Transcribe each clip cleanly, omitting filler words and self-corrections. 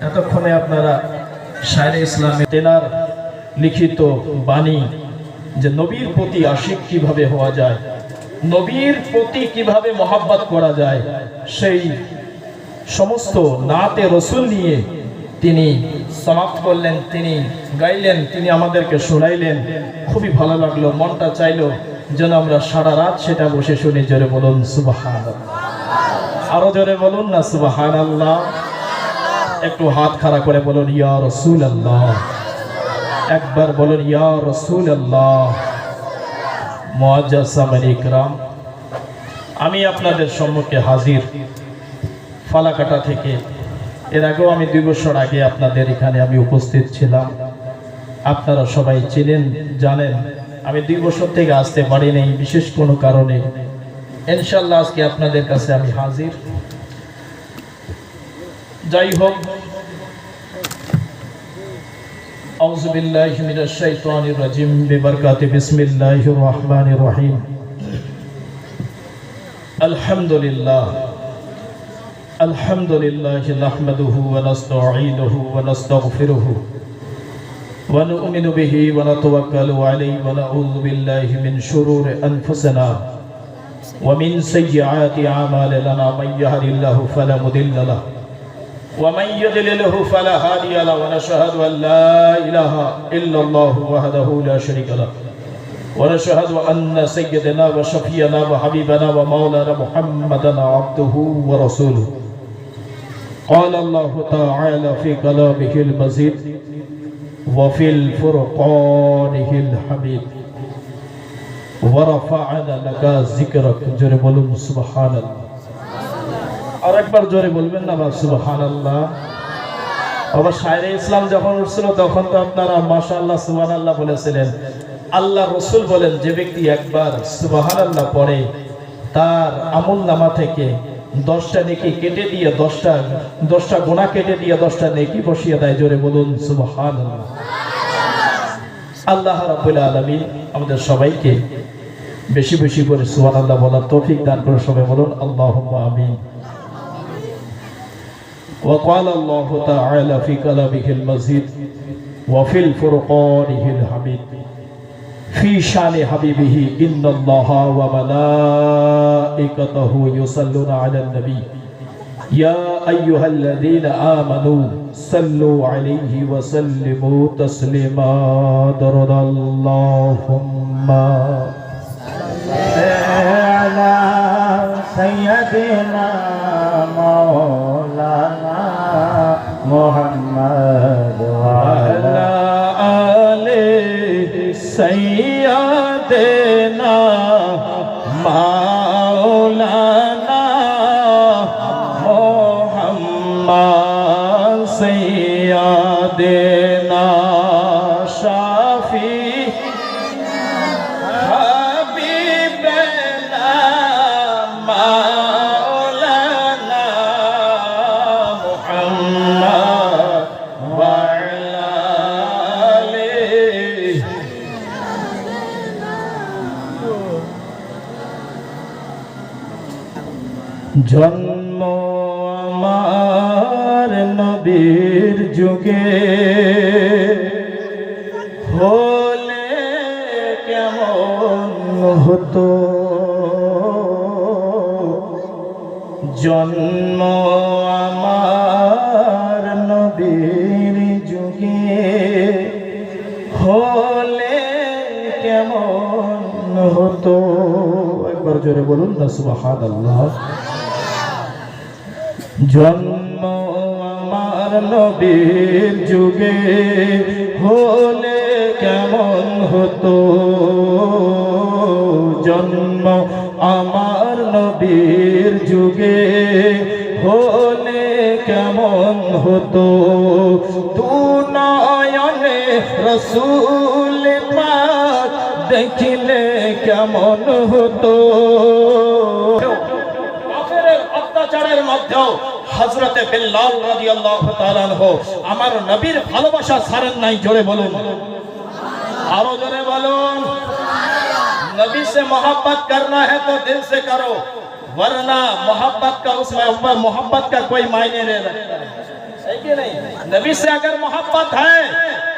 এতক্ষণে আপনারা শায়রে ইসলামে তেনার লিখিত বাণী যে নবীর প্রতি আশিক কিভাবে হওয়া যায়, নবীর প্রতি কিভাবে মহাব্বত করা যায়, সেই সমস্ত নাতে রসুল নিয়ে তিনি সমাপ্ত করলেন, তিনি গাইলেন, তিনি আমাদেরকে শোনাইলেন। খুবই ভালো লাগলো, মনটা চাইলো যেন আমরা সারা রাত সেটা বসে শুনি। জোরে বলুন সুবহানাল্লাহ, আরো জোরে বলুন না সুবহানাল্লাহ। একটু হাত খাড়া করে বলুন ইয়া রাসূলুল্লাহ, একবার বলুন ইয়া রাসূলুল্লাহ। মুআজ্জাজ সামানী ইকরাম, আমি আপনাদের সম্মুখে হাজির ফালাকাটা থেকে। এর আগেও আমি 2 বছর আগে আপনাদের এখানে আমি উপস্থিত ছিলাম, আপনারা সবাই চিনেন জানেন। আমি 2 বছর থেকে আসতে পারিনি বিশেষ কোনো কারণে। ইনশাআল্লাহ আজকে আপনাদের কাছে আমি হাজির। যাই হোক, আউযু বিল্লাহি মিনাশ শাইতানির রাজিম বিবারকাতি বিসমিল্লাহির রহমানির রহিম। আলহামদুলিল্লাহ আলহামদুলিল্লাহি নাহমাদুহু ওয়া নাস্তাঈনুহু ওয়া নাস্তাগফিরুহু ওয়া নু'মিনু বিহি ওয়া নাতাওয়াক্কালু আলাইহি ওয়া নাউযু বিল্লাহি মিন শুরুরি আনফুসিনা ওয়া মিন সাইয়্যাতি আ'মালিনা মান ইয়াহদিহিল্লাহু ফালা মুদিল্লা লাহু ومن يضلله فلا هادي له ونشهد أن لا إله إلا الله وحده لا شريك له ونشهد أن سيدنا وشفيعنا وحبيبنا ومولانا محمدا عبده ورسوله. قال الله تعالى في كلامه المجيد وفي الفرقانه الحميد ورفعنا لك ذكرك. জোরে বলুন সুবহানাল্লাহ। আর একবার জোরে বলবেন না সুবহানাল্লাহ। বাবা শায়রে ইসলাম যখন উঠছিল তখন তো আপনারা মাশাআল্লাহ সুবহানাল্লাহ বলেছিলেন। আল্লাহ রসুল বলেন, যে ব্যক্তি একবার সুবহানাল্লাহ পড়ে তার আমলনামা থেকে 10টা নেকি কেটে দিয়ে 10টা গুনাহ কেটে দিয়ে 10টা নেকি বসিয়ে দেয়। জোরে বলুন সুবহানাল্লাহ। আল্লাহ রাব্বুল আলামিন আমাদের সবাইকে বেশি বেশি করে সুবহানাল্লাহ বলার তৌফিক দান করে। সবাই বলুন আল্লাহুম্মা আমিন। وقال الله تعالى في كلامه المجيد وفي الفرقانه الحميد في شان حبيبه إن الله وملائكته يصلون على النبي يا أيها الذين آمنوا صلوا عليه وسلموا تسليما. درد اللهم على سيدنا مولانا محمد وعلى آله سيدنا مولانا محمد سيدنا شافي জন্ম আমার নবীর যুগে হলে কেমন হতো, জন্ম আমার নবীর যুগে হলে কেমন হতো। একবার জোরে বলুন না সুবহানাল্লাহ। জন্ম আমার নবীর যুগে হলে কেমন হতো, জন্ম আমার নবীর যুগে হলে কেমন হতো। তু নয়নে রসূল পাক দেখিলে কেমন হতো। অত্যাচারের মধ্যেও হযরতে বিল্লাল রাদিয়াল্লাহু তাআলা আনহু আমার নবীর ভালোবাসা ছাড়েন নাই। জোরে বলুন, আরো জোরে বলুন। नबी से मोहब्बत करना है तो दिल से करो, वरना मोहब्बत का उसमें मोहब्बत का कोई मायने नहीं रखता है। है कि नहीं? नबी से अगर मोहब्बत है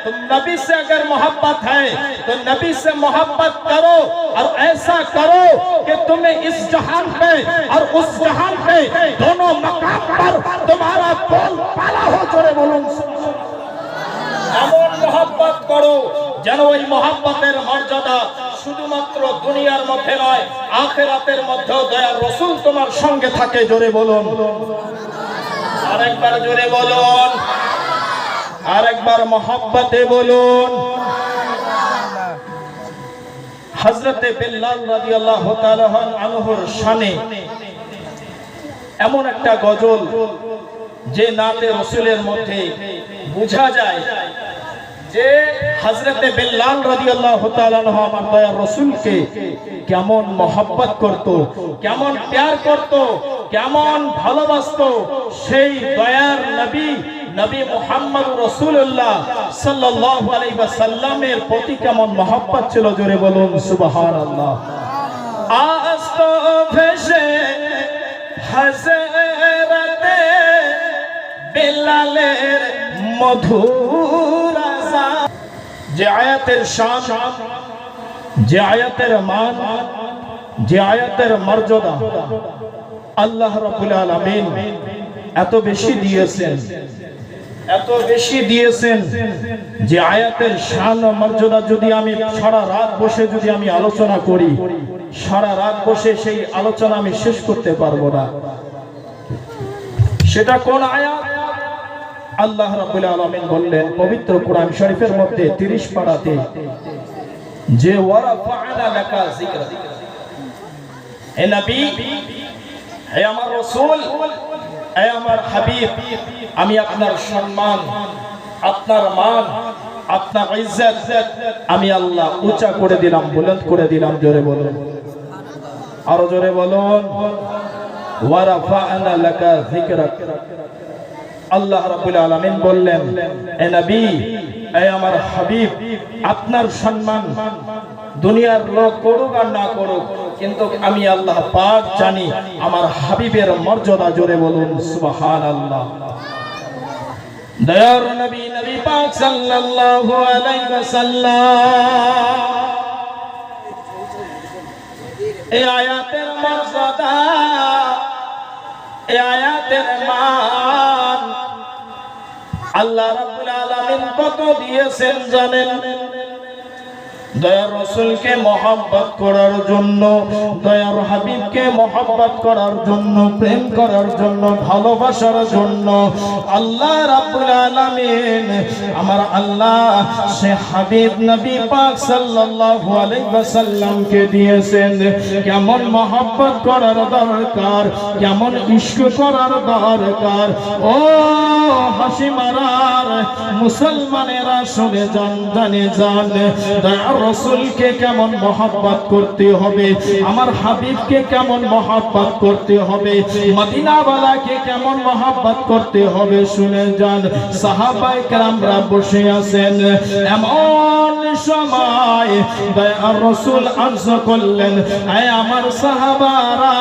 तो नबी से अगर मोहब्बत है तो नबी से मोहब्बत करो और ऐसा करो कि तुम्हें इस जहान पे और उस जहान पे दोनों मकाम पर तुम्हारा बोल पाला हो। जोरे बोलूं এমন মোহাব্বত করো যেন ওই মোহাব্বতের মর্যাদা শুধুমাত্র দুনিয়ার মধ্যে নয়, আখিরাতের মধ্যেও দয়ার রাসূল তোমার সঙ্গে থাকে। জোরে বলুন, আরেকবার জোরে বলুন, আরেকবার মোহাব্বতে বলুন। হযরতে বিল্লাল রাদিয়াল্লাহু তাআলা আনহুর শানে এমন একটা গজল যে নাতে রাসূলের মধ্যে বোঝা যায় যে হযরতে বিল্লাল রাদিয়াল্লাহু তাআলা আনহু আমার দয়ার রাসূলকে কেমন মোহাব্বত করত, কেমন প্যার করত, কেমন ভালোবাসতো। সেই দয়ার নবী নবী মুহাম্মদ রাসূলুল্লাহ সাল্লাল্লাহু আলাইহি ওয়াসাল্লামের প্রতি কেমন মোহাব্বত ছিল। জোরে বলুন সুবহানাল্লাহ। আজ তো ভেসে হযরতে বিল্লালের মধুর আযান, যে আয়াতের শান, যে আয়াতের মান, যে আয়াতের মর্যাদা আল্লাহ রাব্বুল আলামিন এত বেশি দিয়েছেন, এত বেশি দিয়েছেন যে আয়াতের শান ও মর্যাদা যদি আমি সারা রাত বসে যদি আমি আলোচনা করি, সারা রাত বসে সেই আলোচনা আমি শেষ করতে পারবো না। সেটা কোন আয়াত? আল্লাহ রাব্বুল আলামিন বললেন পবিত্র কোরআন শরীফের মধ্যে 30 পারাতে যে ওয়ারাফা'না লাকা যিকরা, হে নবী, হে আমার রাসূল, হে আমার হাবিব, আমি আপনার সম্মান, আপনার মান, আপনার ইজ্জত আমি আল্লাহ উঁচা করে দিলাম, বুলন্দ করে দিলাম। জোরে বলুন, আরো জোরে বলুন, ওয়ারাফা'না লাকা যিকরাক। আল্লাহ রাব্বুল আলামিন বললেন হে নবী, হে আমার হাবিব, আপনার সম্মান দুনিয়ার লোক করুক আর না করুক, কিন্তু আমি আল্লাহ পাক জানি আমার হাবিবের মর্যাদা। জোরে বলুন সুবহানাল্লাহ। দয়ার নবী নবী পাক সাল্লাল্লাহু আলাইহি ওয়াসাল্লাম এই আয়াতের মর্যাদা, এই আয়াতের মান আল্লাহ রাব্বুল আলামিন কত দিয়েছেন জানেন? দয়ার রাসূলকে মহব্বত করার জন্য, দয়ার হাবিবকে মহব্বত করার জন্য, প্রেম করার জন্য, ভালোবাসার জন্য আল্লাহ রাব্বুল আলামিন আমার আল্লাহ সে হাবিব নবী পাক সাল্লাল্লাহু আলাইহি ওয়াসাল্লামকে দিয়েছেন কেমন মহব্বত করার দরকার, কেমন ইশক করার দরকার। ও হাসি মারার মুসলমানেরা শুনে যান, জানে যান, দয়ার রাসূলকে কেমন মহব্বত করতে হবে, আমার হাবিবকে কেমন মহব্বত করতে হবে, মদিনাওয়ালাকে কেমন মহব্বত করতে হবে শুনে যান। সাহাবায়ে কেরামরা বসে আছেন, এমন সময় দয়ার রাসূল আরজ করলেন, হে আমার সাহাবারা,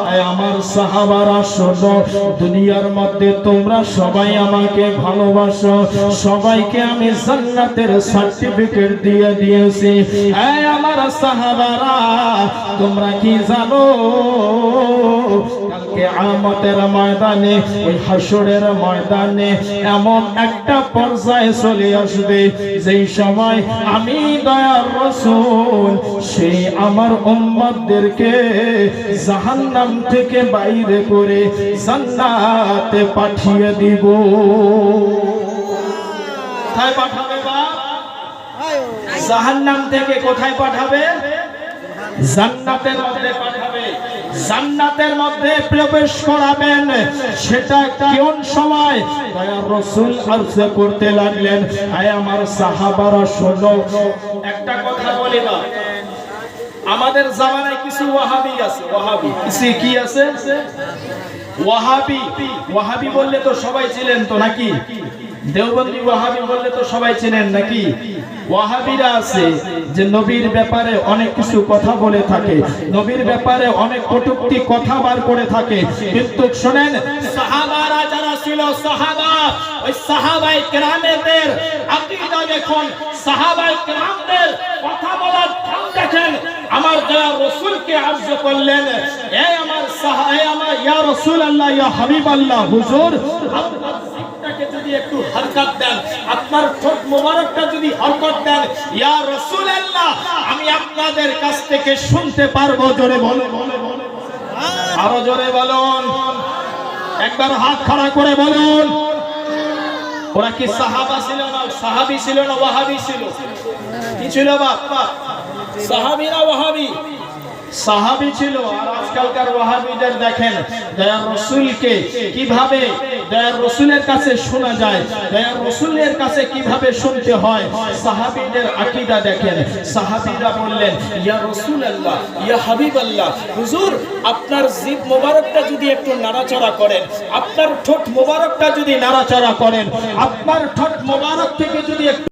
হে আমার সাহাবারা শোনো, দুনিয়ার মধ্যে তোমরা সবাই আমাকে ভালোবাসো, সবাইকে আমি জান্নাতের সার্টিফিকেট দিয়ে দিয়েছি। হে আমার সাহাবারা, তোমরা কি জানো কালকে কিয়ামতের ময়দানে, ওই হাসরের ময়দানে এমন একটা পর্যায়ে চলে আসবে যেই সময় আমি দয়ার রাসূল সেই আমার উম্মতদেরকে জাহান্নাম থেকে বাইরে করে জান্নাতে পাঠিয়ে দিব। কোথায় পাঠাবে বাপ? জাহান্নাম থেকে কোথায় পাঠাবে? জান্নাতের মধ্যে পাঠাবে। জান্নাতের মধ্যে প্রবেশ করাবেন। সেটা কোন সময়? দয়ার রাসূল আরজ করতে লাগলেন, হে আমার সাহাবারা শোনো, একটা কথা বলি না, আমাদের জামানায় কিছু ওয়াহাবি আছে। ওয়াহাবি কিছু কি আছে? ওয়াহাবি। ওয়াহাবি বললে তো সবাই চিনেন তো নাকি? দেওবন্দি ওয়াহাবি বললে তো সবাই চেনেন নাকি? ওয়াহাবিরা আছে যে নবীর ব্যাপারে অনেক কিছু কথা বলে থাকে, নবীর ব্যাপারে অনেক কটূক্তি কথা বার করে থাকে। কিন্তু শুনেন, সাহাবারা যারা ছিল সাহাবা, ওই সাহাবায়ে কেরামদের আকীদা দেখুন, সাহাবায়ে কেরামদের কথা বলার ঢং দেখেন। আমার দয়ার রাসূলকে আরজ করলেন, এ আমার ইয়া রাসূলুল্লাহ, ইয়া হাবিবাল্লাহ, হুজুর আপনার জিহ্বাকে যদি একটু হরকত দেন, আপনার ঠোঁট মোবারকটা যদি হরকত দেন, ইয়া রাসূলুল্লাহ আমি আপনাদের কাছ থেকে শুনতে পারবো। জোরে বলুন, আরো জোরে বলুন, একবার হাত খাড়া করে বলুন। ওরা কি সাহাবা ছিল না, সাহাবী ছিল না ওয়াহাবী ছিল? কি ছিল বাবা? সাহাবী না ওয়াহাবী? সাহাবী ছিল। আর আজকালকার ওয়াহাবীদের দেখেন দয়ার রাসূলকে কিভাবে দয়ার রাসূলের কাছে শোনা যায়, দয়ার রাসূলের কাছে কিভাবে শুনতে হয়। সাহাবীদের আকীদা দেখেন, সাহাবীরা বললেন, ইয়া রাসূলুল্লাহ, ইয়া হাবিবাল্লাহ, হুজুর আপনার জিভ মোবারকটা যদি একটু নাড়াচাড়া করেন, আপনার ঠোঁট মোবারকটা যদি নাড়াচাড়া করেন, আপনার ঠোঁট মোবারক থেকে যদি একটু